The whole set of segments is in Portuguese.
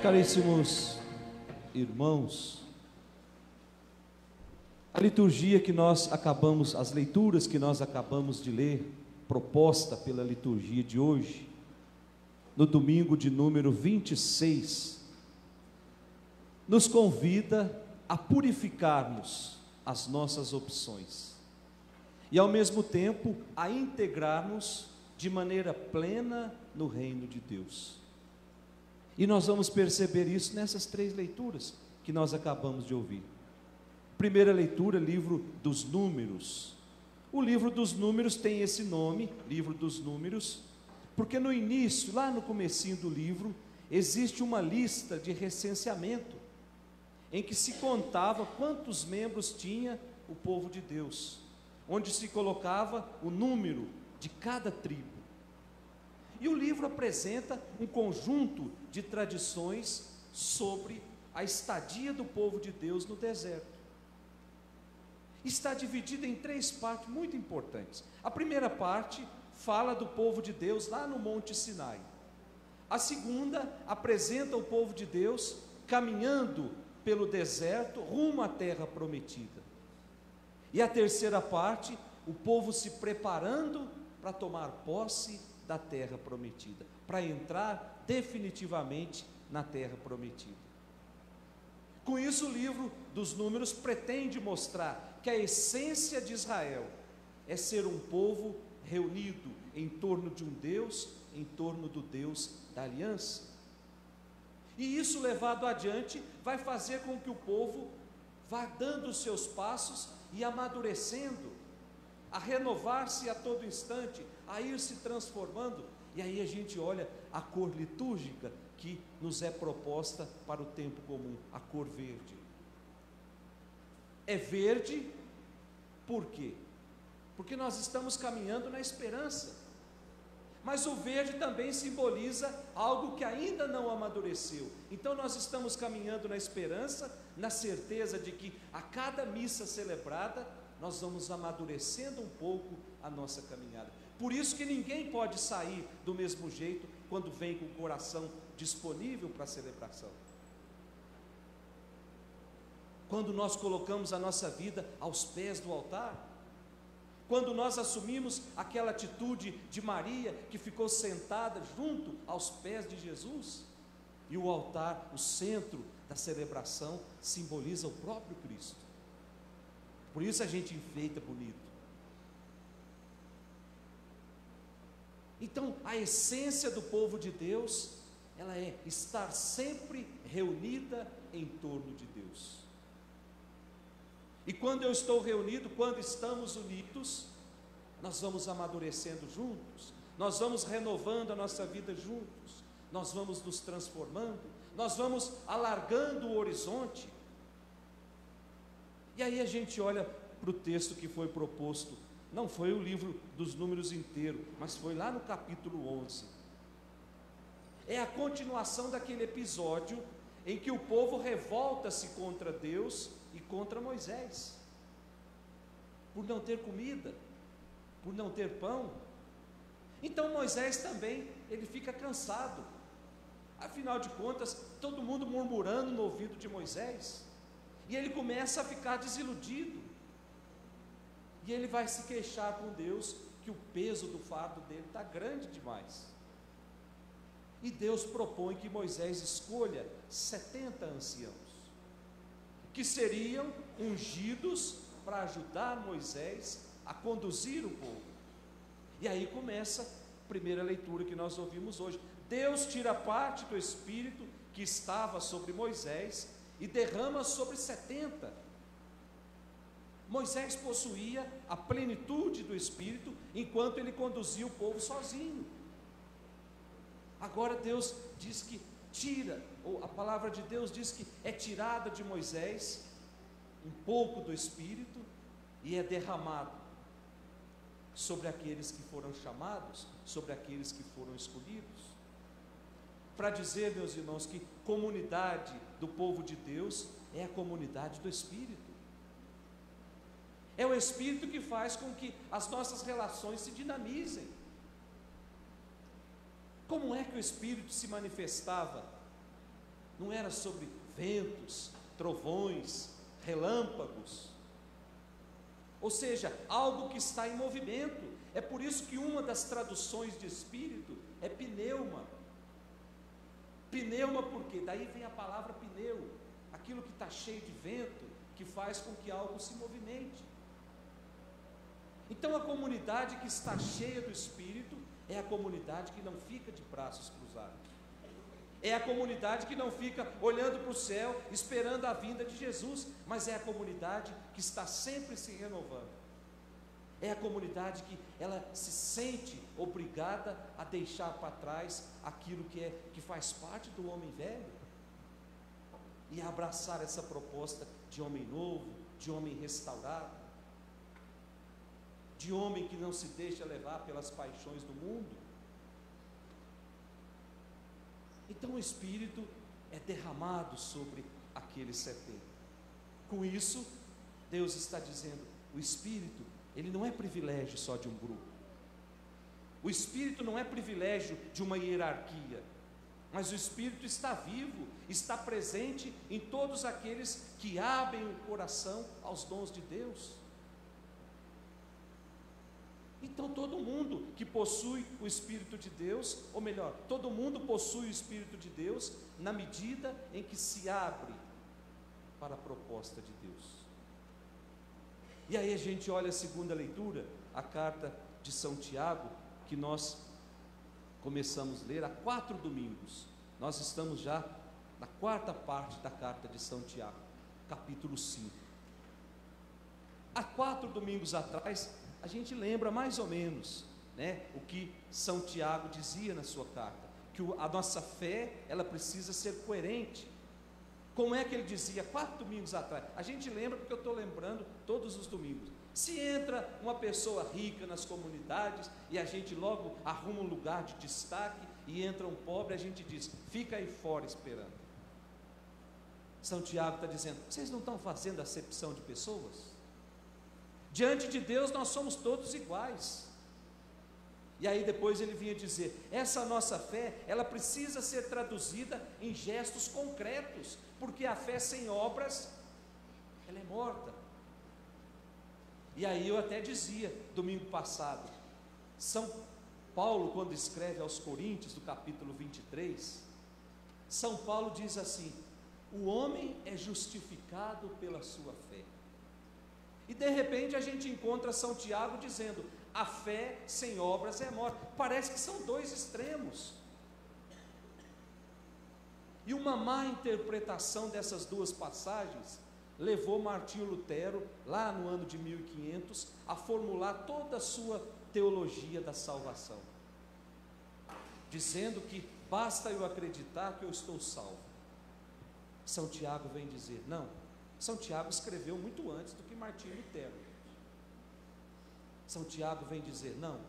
Caríssimos irmãos, a liturgia que nós acabamos, as leituras que nós acabamos de ler, proposta pela liturgia de hoje, no domingo de número 26, nos convida a purificarmos as nossas opções e, ao mesmo tempo, a integrarmos de maneira plena no reino de Deus. E nós vamos perceber isso nessas três leituras que nós acabamos de ouvir. Primeira leitura, livro dos Números. O livro dos Números tem esse nome, livro dos Números, porque no início, lá no comecinho do livro, existe uma lista de recenseamento, em que se contava quantos membros tinha o povo de Deus, onde se colocava o número de cada tribo. E o livro apresenta um conjunto de tradições sobre a estadia do povo de Deus no deserto. Está dividido em três partes muito importantes. A primeira parte fala do povo de Deus lá no Monte Sinai. A segunda apresenta o povo de Deus caminhando pelo deserto rumo à terra prometida. E a terceira parte, o povo se preparando para tomar posse da terra prometida, para entrar definitivamente na terra prometida. Com isso, o livro dos Números pretende mostrar que a essência de Israel é ser um povo reunido em torno de um Deus, em torno do Deus da aliança. E isso, levado adiante, vai fazer com que o povo vá dando os seus passos e amadurecendo, a renovar-se a todo instante, a ir se transformando. E aí a gente olha a cor litúrgica que nos é proposta para o tempo comum, a cor verde. É verde por quê? Porque nós estamos caminhando na esperança. Mas o verde também simboliza algo que ainda não amadureceu. Então nós estamos caminhando na esperança, na certeza de que a cada missa celebrada nós vamos amadurecendo um pouco a nossa caminhada. Por isso que ninguém pode sair do mesmo jeito quando vem com o coração disponível para a celebração. Quando nós colocamos a nossa vida aos pés do altar, quando nós assumimos aquela atitude de Maria, que ficou sentada junto aos pés de Jesus, e o altar, o centro da celebração, simboliza o próprio Cristo. Por isso a gente enfeita bonito. Então, a essência do povo de Deus, ela é estar sempre reunida em torno de Deus. E quando eu estou reunido, quando estamos unidos, nós vamos amadurecendo juntos, nós vamos renovando a nossa vida juntos, nós vamos nos transformando, nós vamos alargando o horizonte. E aí a gente olha para o texto que foi proposto, não foi o livro dos Números inteiro, mas foi lá no capítulo 11. É a continuação daquele episódio em que o povo revolta-se contra Deus e contra Moisés, por não ter comida, por não ter pão. Então Moisés também, ele fica cansado, afinal de contas, todo mundo murmurando no ouvido de Moisés, e ele começa a ficar desiludido, e ele vai se queixar com Deus, que o peso do fardo dele está grande demais, e Deus propõe que Moisés escolha 70 anciãos, que seriam ungidos para ajudar Moisés a conduzir o povo. E aí começa a primeira leitura que nós ouvimos hoje. Deus tira parte do Espírito que estava sobre Moisés e derrama sobre 70. Moisés possuía a plenitude do Espírito enquanto ele conduzia o povo sozinho. Agora Deus diz que tira, ou a palavra de Deus diz que é tirada de Moisés um pouco do Espírito e é derramado sobre aqueles que foram chamados, sobre aqueles que foram escolhidos. Para dizer, meus irmãos, que comunidade do povo de Deus é a comunidade do Espírito. É o Espírito que faz com que as nossas relações se dinamizem. Como é que o Espírito se manifestava não era sobre ventos, trovões, relâmpagos, ou seja, algo que está em movimento. É por isso que uma das traduções de espírito é pneuma. Pneuma porque daí vem a palavra pneu, aquilo que está cheio de vento, que faz com que algo se movimente. Então a comunidade que está cheia do Espírito é a comunidade que não fica de braços cruzados, é a comunidade que não fica olhando para o céu esperando a vinda de Jesus, mas é a comunidade que está sempre se renovando, é a comunidade que ela se sente obrigada a deixar para trás aquilo que faz parte do homem velho e a abraçar essa proposta de homem novo, de homem restaurado, de homem que não se deixa levar pelas paixões do mundo. Então o Espírito é derramado sobre aqueles 70. Com isso, Deus está dizendo, o Espírito, ele não é privilégio só de um grupo. O Espírito não é privilégio de uma hierarquia, mas o Espírito está vivo, está presente em todos aqueles que abrem o coração aos dons de Deus. Então todo mundo que possui o Espírito de Deus, ou melhor, todo mundo possui o Espírito de Deus na medida em que se abre para a proposta de Deus. E aí a gente olha a segunda leitura, a carta de São Tiago, que nós começamos a ler há 4 domingos. Nós estamos já na 4ª parte da carta de São Tiago, capítulo 5. Há 4 domingos atrás, a gente lembra mais ou menos, né, o que São Tiago dizia na sua carta, que a nossa fé, ela precisa ser coerente. Como é que ele dizia 4 domingos atrás? A gente lembra porque eu estou lembrando todos os domingos. Se entra uma pessoa rica nas comunidades e a gente logo arruma um lugar de destaque e entra um pobre, a gente diz, fica aí fora esperando. São Tiago está dizendo, vocês não estão fazendo acepção de pessoas? Diante de Deus nós somos todos iguais. E aí depois ele vinha dizer, essa nossa fé, ela precisa ser traduzida em gestos concretos, porque a fé sem obras, ela é morta. E aí eu até dizia, domingo passado, São Paulo, quando escreve aos Coríntios, do capítulo 23, São Paulo diz assim, o homem é justificado pela sua fé. E de repente a gente encontra São Tiago dizendo, a fé sem obras é morte. Parece que são 2 extremos. E uma má interpretação dessas 2 passagens levou Martinho Lutero, lá no ano de 1500, a formular toda a sua teologia da salvação, dizendo que basta eu acreditar que eu estou salvo. São Tiago vem dizer, não, São Tiago escreveu muito antes do que Martinho Lutero. São Tiago vem dizer, não,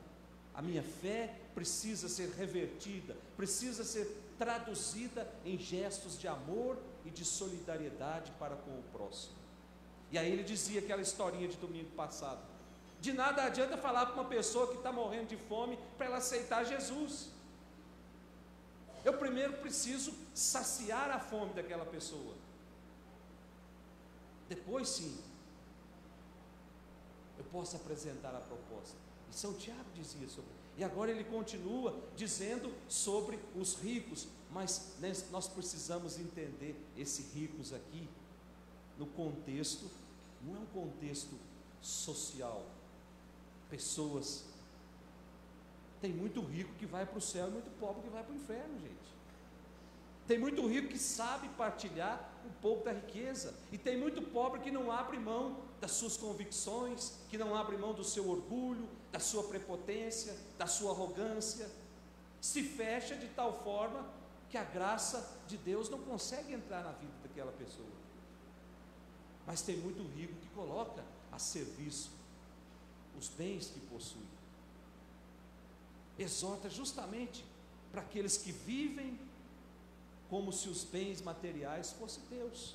a minha fé precisa ser revertida, precisa ser traduzida em gestos de amor e de solidariedade para com o próximo. E aí ele dizia aquela historinha de domingo passado, de nada adianta falar para uma pessoa que está morrendo de fome para ela aceitar Jesus. Eu primeiro preciso saciar a fome daquela pessoa, depois sim eu posso apresentar a proposta. E São Tiago dizia sobre, e agora ele continua dizendo sobre os ricos, mas nós precisamos entender esse ricos aqui no contexto, não é um contexto social. Pessoas, tem muito rico que vai para o céu e muito pobre que vai para o inferno, gente. Tem muito rico que sabe partilhar um pouco da riqueza, e tem muito pobre que não abre mão das suas convicções, que não abre mão do seu orgulho, da sua prepotência, da sua arrogância, se fecha de tal forma que a graça de Deus não consegue entrar na vida daquela pessoa. Mas tem muito rico que coloca a serviço os bens que possui. Exorta justamente para aqueles que vivem como se os bens materiais fossem Deus.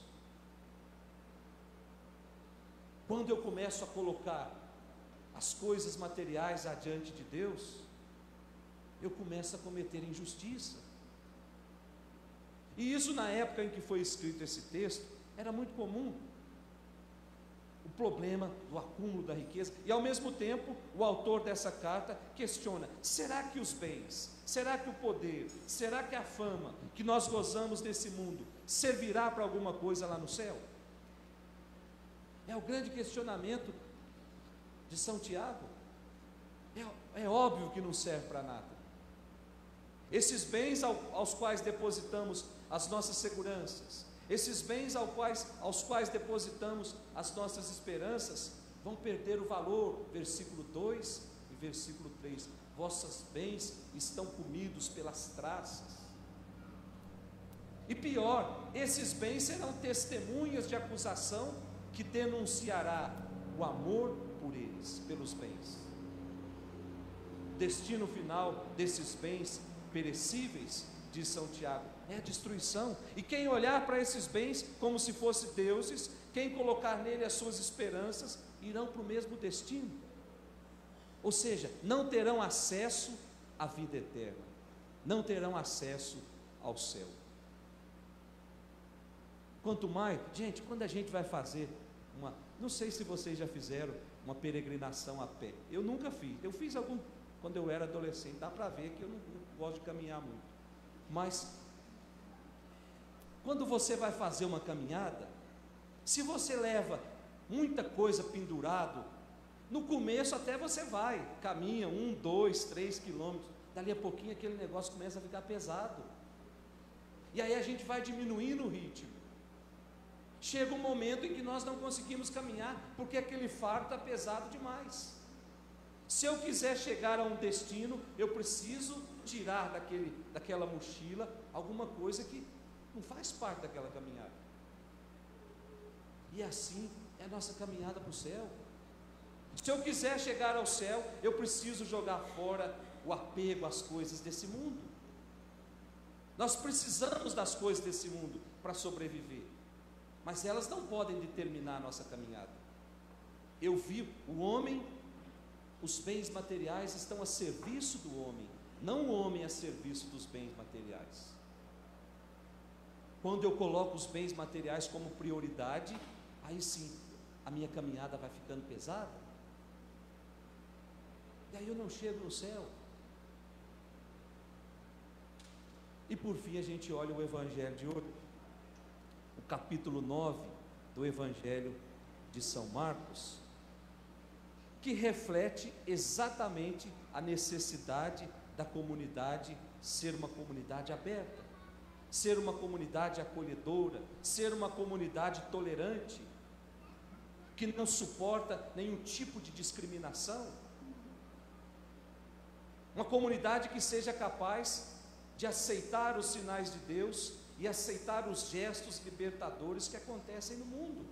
Quando eu começo a colocar as coisas materiais adiante de Deus, eu começo a cometer injustiça. E isso, na época em que foi escrito esse texto, era muito comum. O problema do acúmulo da riqueza. E ao mesmo tempo, o autor dessa carta questiona: será que os bens, será que o poder, será que a fama que nós gozamos nesse mundo servirá para alguma coisa lá no céu? É o grande questionamento de São Tiago. É óbvio que não serve para nada. Esses bens aos quais depositamos as nossas seguranças, esses bens aos quais depositamos as nossas esperanças, vão perder o valor. Versículo 2 e versículo 3: vossos bens estão comidos pelas traças. E pior, esses bens serão testemunhas de acusação que denunciará o amor por eles, pelos bens. O destino final desses bens perecíveis, diz São Tiago, é a destruição. E quem olhar para esses bens como se fossem deuses, quem colocar nele as suas esperanças, irão para o mesmo destino. Ou seja, não terão acesso à vida eterna, não terão acesso ao céu. Quanto mais, gente, quando a gente vai fazer não sei se vocês já fizeram uma peregrinação a pé. Eu nunca fiz. Eu fiz quando eu era adolescente. Dá para ver que eu não gosto de caminhar muito. Mas quando você vai fazer uma caminhada, se você leva muita coisa pendurado, no começo até você vai, caminha 1, 2, 3 quilômetros. Dali a pouquinho aquele negócio começa a ficar pesado. E aí a gente vai diminuindo o ritmo. Chega um momento em que nós não conseguimos caminhar, porque aquele fardo está pesado demais. Se eu quiser chegar a um destino, eu preciso tirar daquela mochila alguma coisa que não faz parte daquela caminhada. E assim é a nossa caminhada para o céu. Se eu quiser chegar ao céu, eu preciso jogar fora o apego às coisas desse mundo. Nós precisamos das coisas desse mundo para sobreviver, mas elas não podem determinar a nossa caminhada. Eu vi o homem, os bens materiais estão a serviço do homem, não o homem a serviço dos bens materiais. Quando eu coloco os bens materiais como prioridade, aí sim, a minha caminhada vai ficando pesada, e aí eu não chego no céu. E por fim a gente olha o Evangelho de hoje, o capítulo 9 do Evangelho de São Marcos, que reflete exatamente a necessidade da comunidade ser uma comunidade aberta, ser uma comunidade acolhedora, ser uma comunidade tolerante, que não suporta nenhum tipo de discriminação, uma comunidade que seja capaz de aceitar os sinais de Deus e aceitar os gestos libertadores que acontecem no mundo.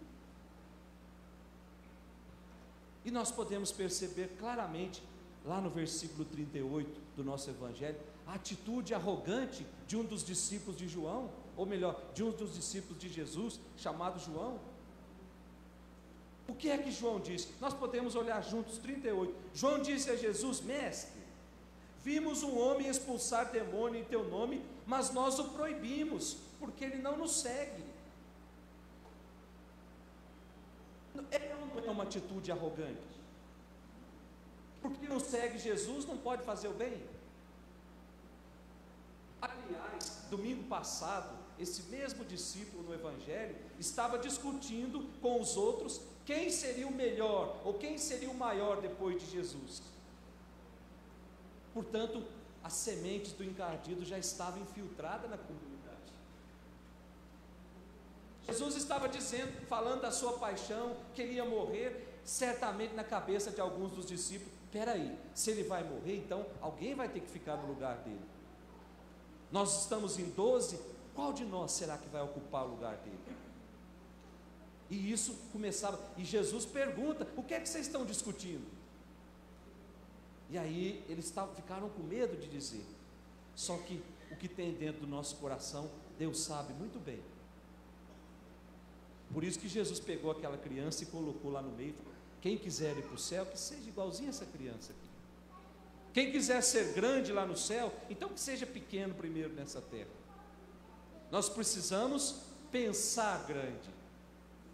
E nós podemos perceber claramente, lá no versículo 38 do nosso Evangelho, a atitude arrogante de um dos discípulos de João, ou melhor, de um dos discípulos de Jesus, chamado João. O que é que João disse? Nós podemos olhar juntos, 38. João disse a Jesus: mestre, vimos um homem expulsar demônio em teu nome, mas nós o proibimos, porque ele não nos segue. Não é uma atitude arrogante? Porque não segue Jesus, não pode fazer o bem? Aliás, domingo passado, esse mesmo discípulo no Evangelho estava discutindo com os outros quem seria o melhor, ou quem seria o maior depois de Jesus. Portanto, a semente do encardido já estava infiltrada na comunidade. Jesus estava dizendo, falando da sua paixão, que ele ia morrer, certamente na cabeça de alguns dos discípulos: espera aí, se ele vai morrer, então alguém vai ter que ficar no lugar dele. Nós estamos em 12, qual de nós será que vai ocupar o lugar dele? E isso começava, e Jesus pergunta: o que é que vocês estão discutindo? E aí eles ficaram com medo de dizer. Só que o que tem dentro do nosso coração, Deus sabe muito bem. Por isso que Jesus pegou aquela criança e colocou lá no meio e falou: quem quiser ir para o céu, que seja igualzinho essa criança aqui. Quem quiser ser grande lá no céu, então que seja pequeno primeiro nessa terra. Nós precisamos pensar grande,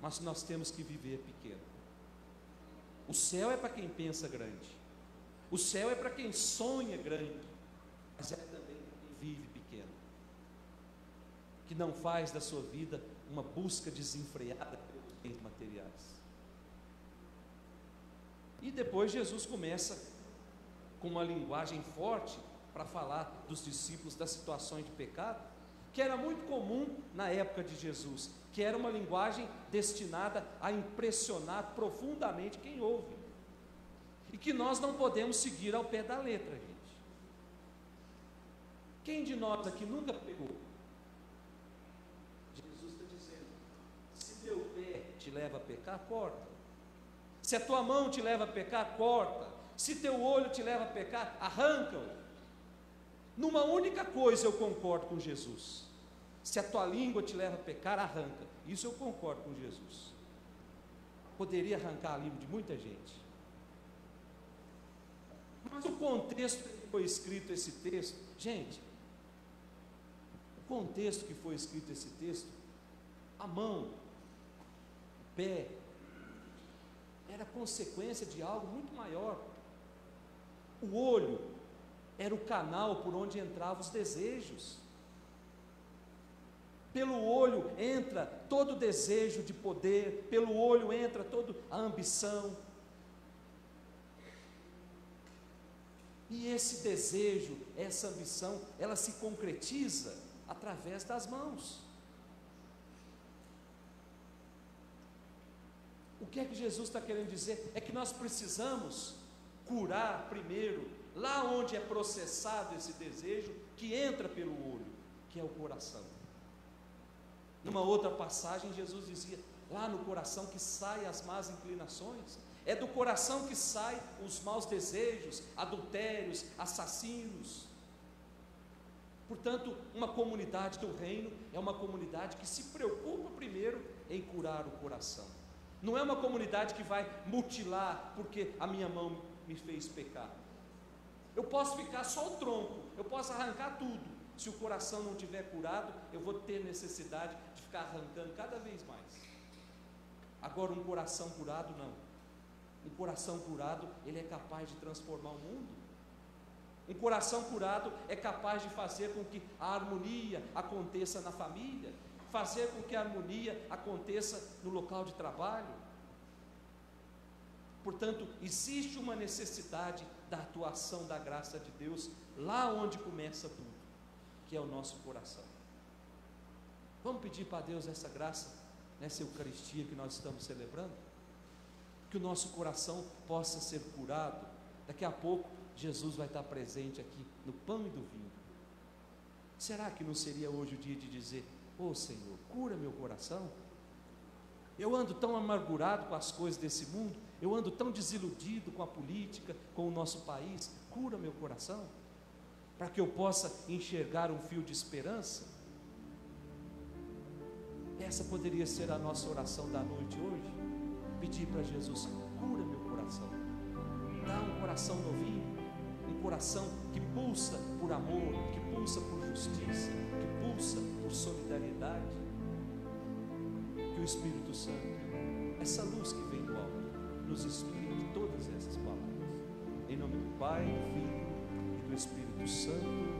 mas nós temos que viver pequeno. O céu é para quem pensa grande, o céu é para quem sonha grande, mas é também para quem vive pequeno, que não faz da sua vida uma busca desenfreada pelos bens materiais. E depois Jesus começa com uma linguagem forte para falar dos discípulos das situações de pecado, que era muito comum na época de Jesus, que era uma linguagem destinada a impressionar profundamente quem ouve, e que nós não podemos seguir ao pé da letra, gente. Quem de nós aqui nunca pegou? Jesus está dizendo: se teu pé te leva a pecar, corta. Se a tua mão te leva a pecar, corta. Se teu olho te leva a pecar, arranca-o. Numa única coisa eu concordo com Jesus: se a tua língua te leva a pecar, arranca. Isso eu concordo com Jesus. Poderia arrancar a língua de muita gente. Mas o contexto que foi escrito esse texto, gente, o contexto que foi escrito esse texto, a mão, o pé, era consequência de algo muito maior. O olho era o canal por onde entravam os desejos. Pelo olho entra todo o desejo de poder, pelo olho entra toda a ambição. E esse desejo, essa ambição, ela se concretiza através das mãos. O que é que Jesus está querendo dizer? É que nós precisamos curar primeiro, lá onde é processado esse desejo, que entra pelo olho, que é o coração. Numa outra passagem, Jesus dizia: lá no coração que saem as más inclinações. É do coração que saem os maus desejos, adultérios, assassinos. Portanto, uma comunidade do reino é uma comunidade que se preocupa primeiro em curar o coração. Não é uma comunidade que vai mutilar porque a minha mão me fez pecar. Eu posso ficar só o tronco, eu posso arrancar tudo. Se o coração não estiver curado, eu vou ter necessidade de ficar arrancando cada vez mais. Agora, um coração curado, não. Um coração curado, ele é capaz de transformar o mundo. Um coração curado é capaz de fazer com que a harmonia aconteça na família, fazer com que a harmonia aconteça no local de trabalho. Portanto, existe uma necessidade da atuação da graça de Deus lá onde começa tudo, que é o nosso coração. Vamos pedir para Deus essa graça nessa Eucaristia que nós estamos celebrando, que o nosso coração possa ser curado. Daqui a pouco Jesus vai estar presente aqui no pão e do vinho. Será que não seria hoje o dia de dizer: ô Senhor, cura meu coração? Eu ando tão amargurado com as coisas desse mundo, eu ando tão desiludido com a política, com o nosso país. Cura meu coração, para que eu possa enxergar um fio de esperança. Essa poderia ser a nossa oração da noite hoje. Pedir para Jesus: cura meu coração, dá um coração novinho, um coração que pulsa por amor, que pulsa por justiça, que pulsa por solidariedade. Que o Espírito Santo, essa luz que vem do alto, nos inspire de todas essas palavras. Em nome do Pai, do Filho e do Espírito Santo.